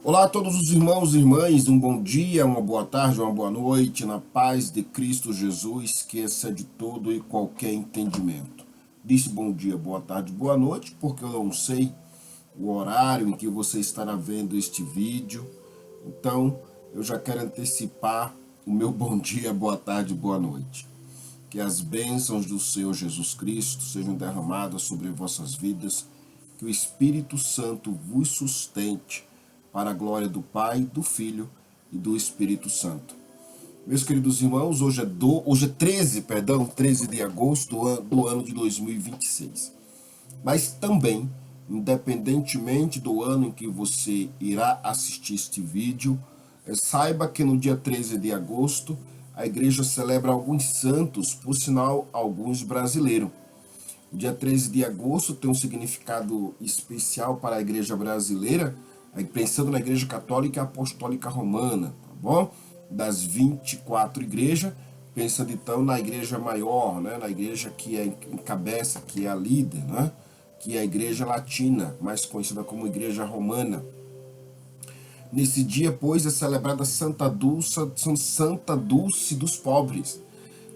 Olá a todos os irmãos e irmãs, um bom dia, uma boa tarde, uma boa noite, na paz de Cristo Jesus, que excede todo e qualquer entendimento. Disse bom dia, boa tarde, boa noite, porque eu não sei o horário em que você estará vendo este vídeo. Então, eu já quero antecipar o meu bom dia, boa tarde, boa noite. Que as bênçãos do Senhor Jesus Cristo sejam derramadas sobre vossas vidas, que o Espírito Santo vos sustente para a glória do Pai, do Filho e do Espírito Santo. Meus queridos irmãos, hoje é 13 de agosto do ano de 2026. Mas também, independentemente do ano em que você irá assistir este vídeo, saiba que no dia 13 de agosto a igreja celebra alguns santos, por sinal, alguns brasileiros. O dia 13 de agosto tem um significado especial para a igreja brasileira, pensando na igreja católica e apostólica romana, tá bom? Das 24 igrejas, pensando então na igreja maior, né? Na igreja que encabeça, que é a líder, né? Que é a igreja latina, mais conhecida como igreja romana. Nesse dia, pois, é celebrada Santa Dulce dos pobres.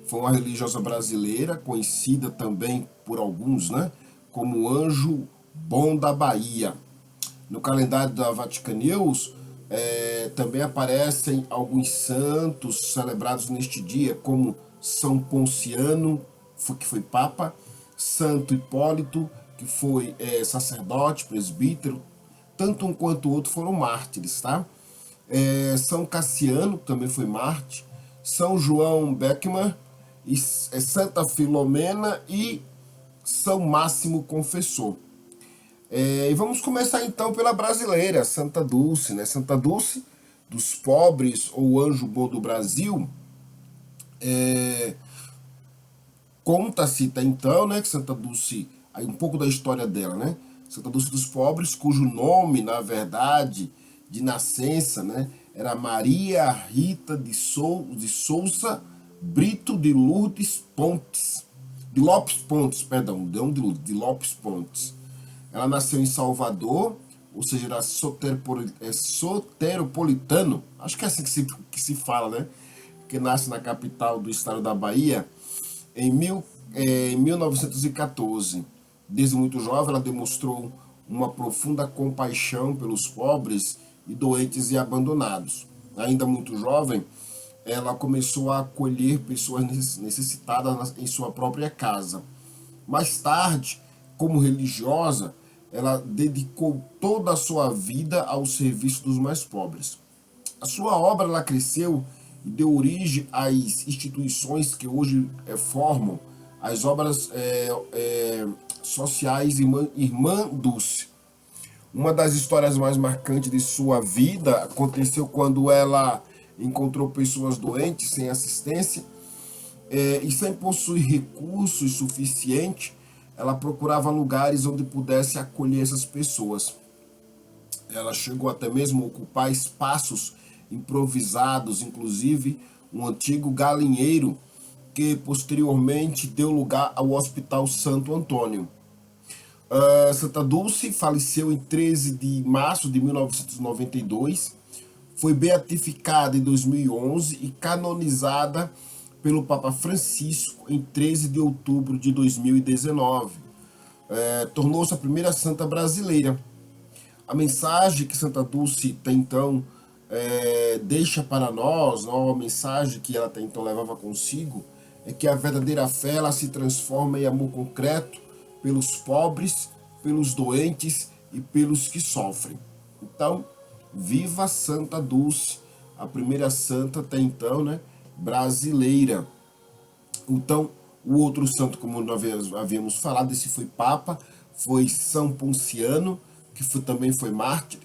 Foi uma religiosa brasileira, conhecida também por alguns, né, como Anjo Bom da Bahia. No calendário da Vatican News, também aparecem alguns santos celebrados neste dia, como São Ponciano, que foi Papa, Santo Hipólito, que foi sacerdote, presbítero, tanto um quanto o outro foram mártires, tá? São Cassiano, que também foi mártir, São João Beckman, Santa Filomena e São Máximo Confessor. E vamos começar então pela brasileira, Santa Dulce, né? Santa Dulce dos pobres, ou Anjo Bom do Brasil. Conta-se até então, né, que Santa Dulce, aí um pouco da história dela, né? Santa Dulce dos pobres, cujo nome, na verdade, de nascença, né, era Maria Rita de Souza Brito de Lourdes Pontes, de Lopes Pontes, perdão, não de Lourdes, de Lopes Pontes. Ela nasceu em Salvador, ou seja, era soteropolitano, acho que é assim que se fala, né? Que nasce na capital do estado da Bahia, em 1914. Desde muito jovem, ela demonstrou uma profunda compaixão pelos pobres e doentes e abandonados. Ainda muito jovem, ela começou a acolher pessoas necessitadas em sua própria casa. Mais tarde, como religiosa, ela dedicou toda a sua vida ao serviço dos mais pobres. A sua obra ela cresceu e deu origem às instituições que hoje formam as obras sociais Irmã Dulce. Uma das histórias mais marcantes de sua vida aconteceu quando ela encontrou pessoas doentes sem assistência e sem possuir recursos suficientes, ela procurava lugares onde pudesse acolher essas pessoas. Ela chegou até mesmo a ocupar espaços improvisados, inclusive um antigo galinheiro que posteriormente deu lugar ao Hospital Santo Antônio. Santa Dulce faleceu em 13 de março de 1992, foi beatificada em 2011 e canonizada pelo Papa Francisco em 13 de outubro de 2019. Tornou-se a primeira santa brasileira. A mensagem que Santa Dulce até então deixa para nós, uma mensagem que ela até então levava consigo, é que a verdadeira fé ela se transforma em amor concreto pelos pobres, pelos doentes e pelos que sofrem. Então, viva Santa Dulce, a primeira santa até então, né, brasileira. Então, o outro santo, como nós havíamos falado, esse foi Papa, foi São Ponciano, que também foi mártir.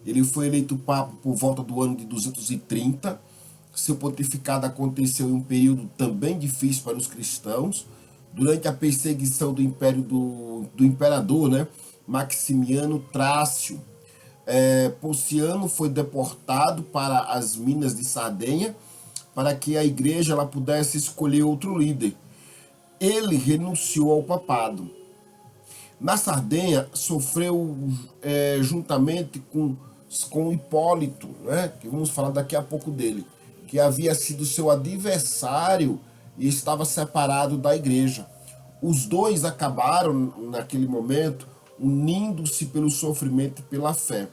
Ele foi eleito Papa por volta do ano de 230. Seu pontificado aconteceu em um período também difícil para os cristãos, durante a perseguição do império do imperador, né, Maximiano Trácio. Ponciano foi deportado para as minas de Sardenha para que a igreja ela pudesse escolher outro líder. Ele renunciou ao papado. Na Sardenha, sofreu juntamente com com Hipólito, né, que vamos falar daqui a pouco dele, que havia sido seu adversário e estava separado da igreja. Os dois acabaram, naquele momento, unindo-se pelo sofrimento e pela fé.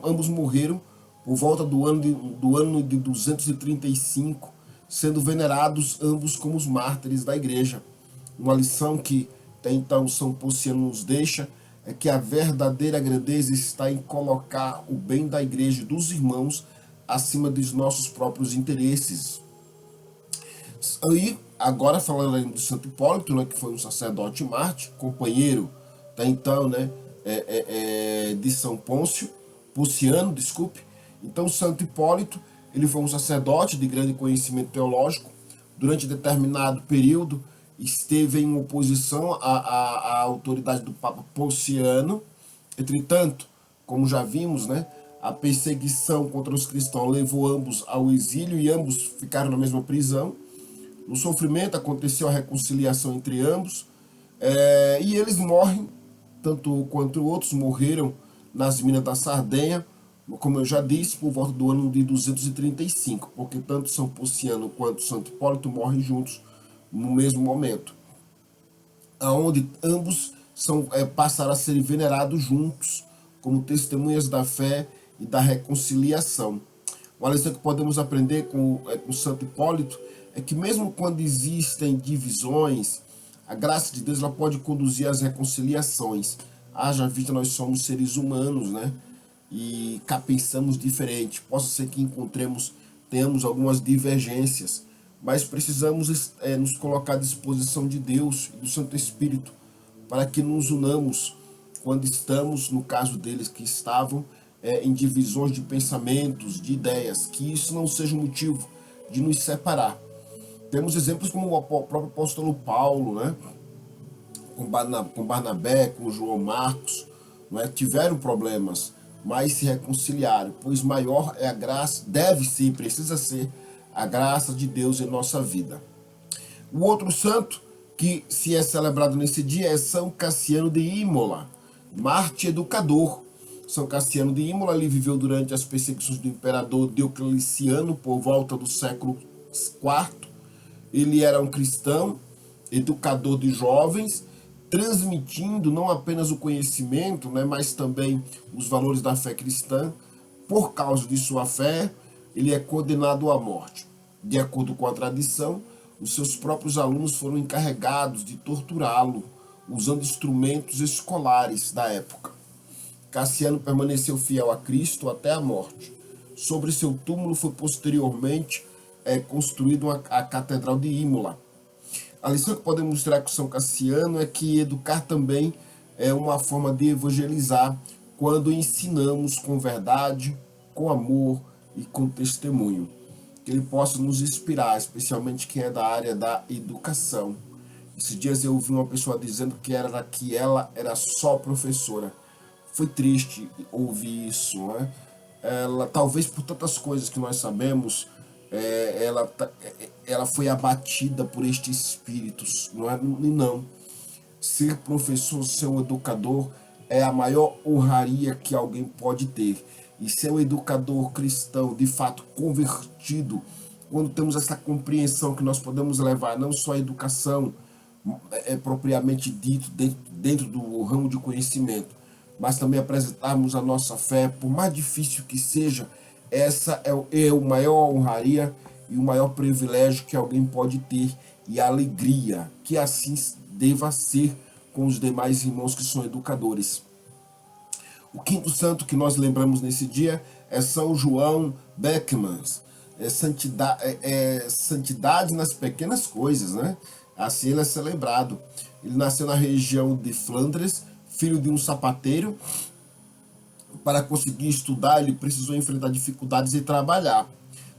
Ambos morreram por volta do ano de 235, sendo venerados ambos como os mártires da igreja. Uma lição que até então São Ponciano nos deixa é que a verdadeira grandeza está em colocar o bem da igreja e dos irmãos acima dos nossos próprios interesses. E agora falando do Santo Hipólito, né, que foi um sacerdote mártir, companheiro até então, né, de São Ponciano, desculpe. Então Santo Hipólito, ele foi um sacerdote de grande conhecimento teológico. Durante determinado período esteve em oposição à autoridade do Papa Ponciano. Entretanto, como já vimos, né, a perseguição contra os cristãos levou ambos ao exílio e ambos ficaram na mesma prisão. No sofrimento aconteceu a reconciliação entre ambos, e eles morrem, tanto quanto outros morreram nas minas da Sardenha, como eu já disse, por volta do ano de 235, porque tanto São Ponciano quanto Santo Hipólito morrem juntos no mesmo momento, aonde ambos passaram a ser venerados juntos como testemunhas da fé e da reconciliação. Uma lição que podemos aprender com Santo Hipólito é que mesmo quando existem divisões, a graça de Deus ela pode conduzir às reconciliações. Haja vista, nós somos seres humanos, né? E cá pensamos diferente. Possa ser que tenhamos algumas divergências, mas precisamos nos colocar à disposição de Deus e do Santo Espírito para que nos unamos quando estamos, no caso deles que estavam, em divisões de pensamentos, de ideias, que isso não seja um motivo de nos separar. Temos exemplos como o próprio apóstolo Paulo, né? Com Barnabé, com João Marcos, não é? Tiveram problemas, mas se reconciliaram, pois maior é a graça, deve ser, precisa ser a graça de Deus em nossa vida. O outro santo que se é celebrado nesse dia é São Cassiano de Imola, mártir educador. São Cassiano de Imola, ele viveu durante as perseguições do imperador Diocleciano por volta do século IV. Ele era um cristão, educador de jovens, transmitindo não apenas o conhecimento, né, mas também os valores da fé cristã. Por causa de sua fé, ele é condenado à morte. De acordo com a tradição, os seus próprios alunos foram encarregados de torturá-lo, usando instrumentos escolares da época. Cassiano permaneceu fiel a Cristo até a morte. Sobre seu túmulo foi posteriormente construído a Catedral de Imola. A lição que podemos tirar com São Cassiano é que educar também é uma forma de evangelizar quando ensinamos com verdade, com amor e com testemunho. Que ele possa nos inspirar, especialmente quem é da área da educação. Esses dias eu ouvi uma pessoa dizendo que ela era só professora. Foi triste ouvir isso, né? Ela, talvez por tantas coisas que nós sabemos, ela foi abatida por estes espíritos, não é? Não. Ser professor, ser um educador é a maior honraria que alguém pode ter. E ser um educador cristão, de fato convertido, quando temos essa compreensão que nós podemos levar não só a educação propriamente dito dentro do ramo de conhecimento, mas também apresentarmos a nossa fé, por mais difícil que seja, essa é o maior honraria e o maior privilégio que alguém pode ter, e a alegria que assim deva ser com os demais irmãos que são educadores. O quinto santo que nós lembramos nesse dia é São João Beckmann. Santidade nas pequenas coisas, né? Assim ele é celebrado. Ele nasceu na região de Flandres, filho de um sapateiro. Para conseguir estudar, ele precisou enfrentar dificuldades e trabalhar.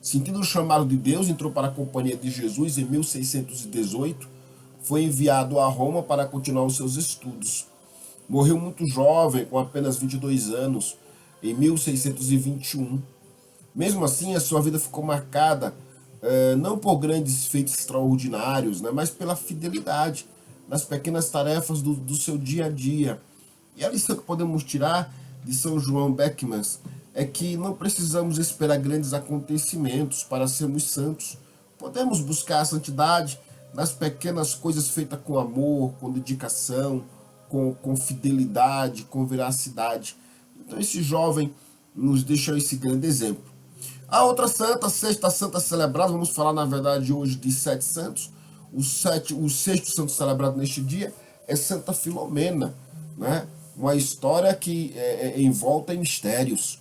Sentindo o chamado de Deus, entrou para a Companhia de Jesus em 1618. Foi enviado a Roma para continuar os seus estudos. Morreu muito jovem, com apenas 22 anos, em 1621. Mesmo assim, a sua vida ficou marcada não por grandes feitos extraordinários, né, mas pela fidelidade nas pequenas tarefas do seu dia a dia. E a lição que podemos tirar de São João Beckman é que não precisamos esperar grandes acontecimentos para sermos santos. Podemos buscar a santidade nas pequenas coisas feitas com amor, com dedicação, com fidelidade, com veracidade. Então esse jovem nos deixa esse grande exemplo. A outra santa, a sexta santa celebrada, vamos falar na verdade hoje de 7 santos. O sexto santo celebrado neste dia é Santa Filomena, né? Uma história que é envolta em mistérios.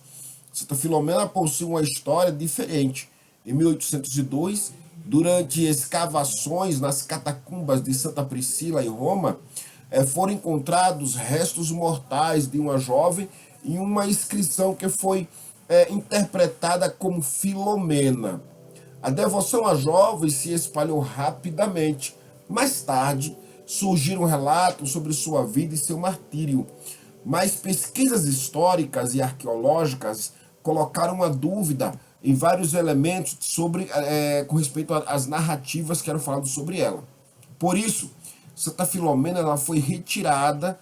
Santa Filomena possui uma história diferente. Em 1802, durante escavações nas catacumbas de Santa Priscila, em Roma, foram encontrados restos mortais de uma jovem em uma inscrição que foi interpretada como Filomena. A devoção à jovem se espalhou rapidamente. Mais tarde, surgiram relatos sobre sua vida e seu martírio, mas pesquisas históricas e arqueológicas colocaram uma dúvida em vários elementos sobre, com respeito às narrativas que eram faladas sobre ela. Por isso, Santa Filomena ela foi retirada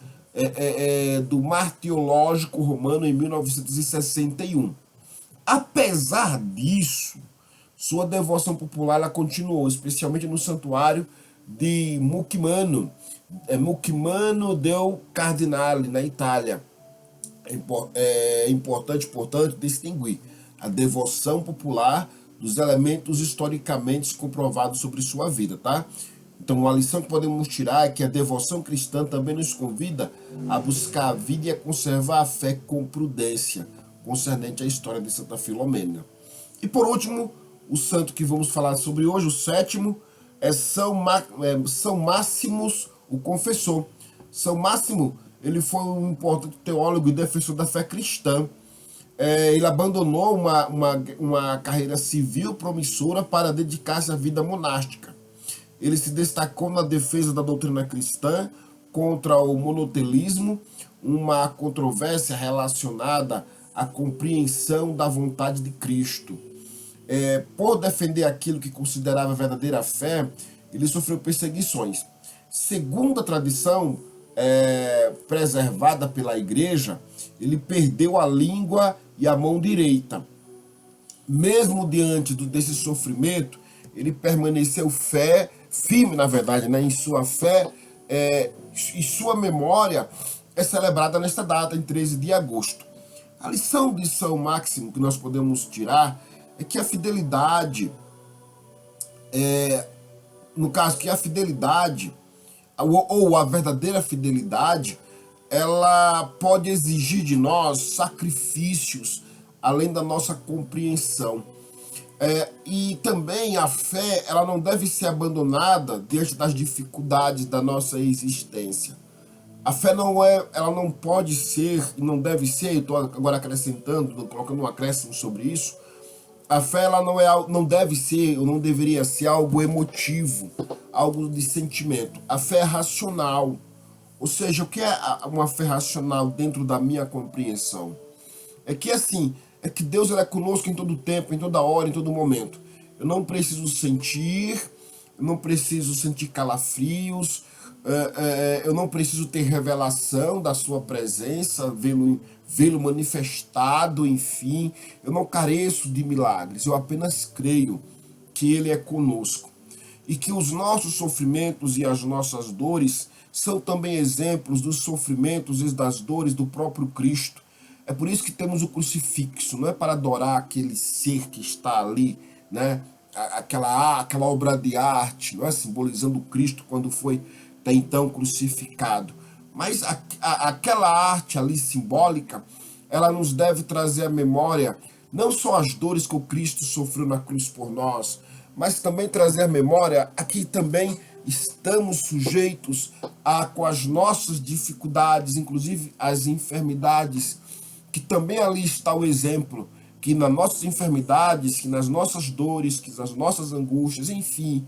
do martirológico romano em 1961. Apesar disso, sua devoção popular ela continuou, especialmente no santuário de Mucimano del Cardinale, na Itália. É importante, portanto, distinguir a devoção popular dos elementos historicamente comprovados sobre sua vida, tá? Então, uma lição que podemos tirar é que a devoção cristã também nos convida a buscar a vida e a conservar a fé com prudência, concernente à história de Santa Filomena. E por último, o santo que vamos falar sobre hoje, o sétimo, é São Máximos, o Confessor. São Máximo, ele foi um importante teólogo e defensor da fé cristã. Ele abandonou uma carreira civil promissora para dedicar-se à vida monástica. Ele se destacou na defesa da doutrina cristã contra o monotelismo, uma controvérsia relacionada à compreensão da vontade de Cristo. Por defender aquilo que considerava verdadeira fé, ele sofreu perseguições. Segundo a tradição preservada pela igreja, ele perdeu a língua e a mão direita. Mesmo diante desse sofrimento, ele permaneceu firme, na verdade, né, em sua fé, e sua memória é celebrada nesta data, em 13 de agosto. A lição de São Máximo que nós podemos tirar é que a fidelidade, no caso, que a fidelidade, ou a verdadeira fidelidade, ela pode exigir de nós sacrifícios além da nossa compreensão. E também a fé, ela não deve ser abandonada diante das dificuldades da nossa existência. A fé ela não pode ser, e não deve ser, estou agora acrescentando, colocando um acréscimo sobre isso. A fé ela não deve ser, ou não deveria ser algo emotivo, algo de sentimento. A fé é racional. Ou seja, o que é uma fé racional dentro da minha compreensão? É que assim, é que Deus é conosco em todo tempo, em toda hora, em todo momento. Eu não preciso sentir calafrios, eu não preciso ter revelação da sua presença, vê-lo manifestado, enfim. Eu não careço de milagres, eu apenas creio que Ele é conosco. E que os nossos sofrimentos e as nossas dores são também exemplos dos sofrimentos e das dores do próprio Cristo. É por isso que temos o crucifixo, não é para adorar aquele ser que está ali, né? Aquela obra de arte, não é? Simbolizando Cristo quando foi até então crucificado. Mas aquela arte ali simbólica, ela nos deve trazer à memória não só as dores que o Cristo sofreu na cruz por nós, mas também trazer à memória a que também estamos sujeitos com as nossas dificuldades, inclusive as enfermidades, que também ali está o exemplo, que nas nossas enfermidades, que nas nossas dores, que nas nossas angústias, enfim,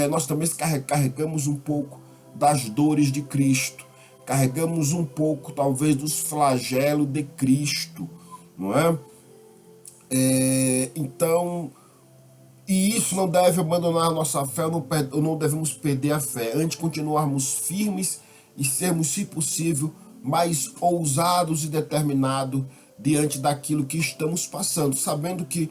nós também carregamos um pouco das dores de Cristo, carregamos um pouco, talvez, dos flagelos de Cristo, não é? Então, e isso não deve abandonar a nossa fé, não devemos perder a fé, antes de continuarmos firmes e sermos, se possível, mais ousados e determinados diante daquilo que estamos passando, sabendo que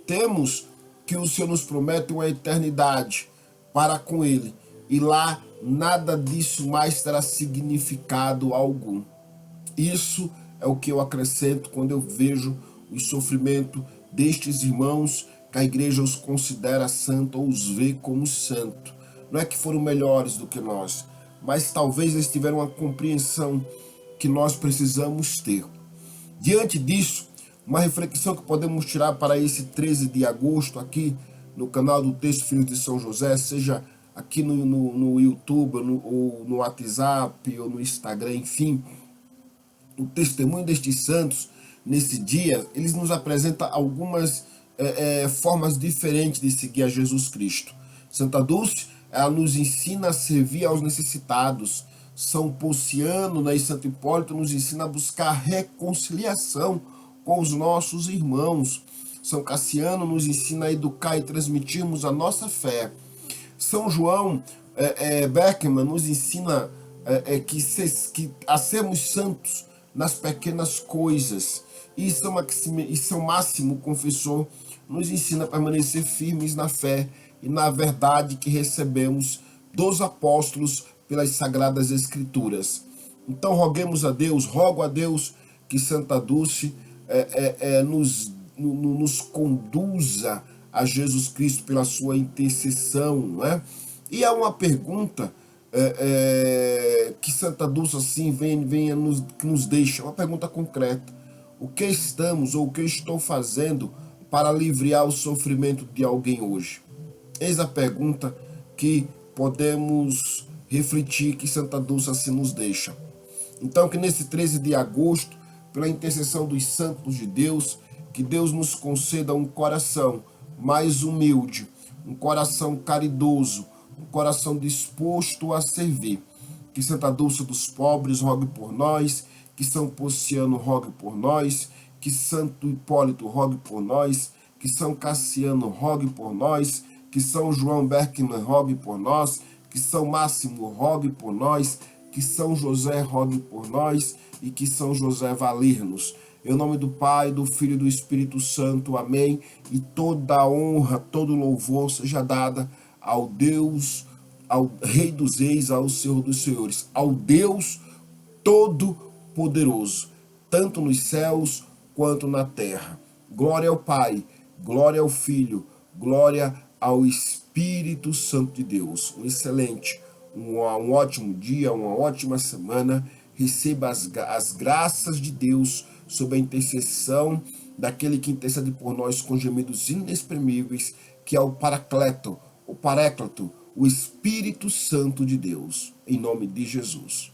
temos que o Senhor nos promete uma eternidade para com Ele, e lá nada disso mais terá significado algum. Isso é o que eu acrescento quando eu vejo o sofrimento destes irmãos que a igreja os considera santo ou os vê como santo. Não é que foram melhores do que nós, mas talvez eles tiveram uma compreensão que nós precisamos ter. Diante disso, uma reflexão que podemos tirar para esse 13 de agosto aqui no canal do Texto Filhos de São José, seja aqui no YouTube, ou no WhatsApp, ou no Instagram, enfim, o testemunho destes santos, nesse dia, eles nos apresentam algumas formas diferentes de seguir a Jesus Cristo. Santa Dulce, ela nos ensina a servir aos necessitados. São Ponciano, né, e Santo Hipólito nos ensina a buscar reconciliação com os nossos irmãos. São Cassiano nos ensina a educar e transmitirmos a nossa fé. São João Beckman nos ensina a sermos santos nas pequenas coisas. E São Máximo Confessor nos ensina a permanecer firmes na fé e na verdade que recebemos dos apóstolos pelas Sagradas Escrituras. Então rogo a Deus que Santa Dulce nos conduza a Jesus Cristo pela sua intercessão, né? E há uma pergunta que Santa Dulce assim que nos deixa, uma pergunta concreta: o que estamos ou o que estou fazendo para aliviar o sofrimento de alguém hoje? Eis a pergunta que podemos refletir, que Santa Dulce assim nos deixa. Então, que nesse 13 de agosto, pela intercessão dos santos de Deus, que Deus nos conceda um coração mais humilde, um coração caridoso, um coração disposto a servir. Que Santa Dulce dos pobres rogue por nós, que São Ponciano rogue por nós, que Santo Hipólito rogue por nós, que São Cassiano rogue por nós, que São João Beckman rogue por nós, que São Máximo rogue por nós, que São José rogue por nós e que São José valer-nos. Em nome do Pai, do Filho e do Espírito Santo. Amém. E toda a honra, todo louvor seja dada ao Deus, ao Rei dos Reis, ao Senhor dos Senhores, ao Deus Todo-Poderoso, tanto nos céus quanto na terra. Glória ao Pai, glória ao Filho, glória ao Espírito Santo de Deus. Um excelente, um ótimo dia, uma ótima semana. Receba as graças de Deus sob a intercessão daquele que intercede por nós com gemidos inexprimíveis, que é o Paráclito, o Espírito Santo de Deus. Em nome de Jesus.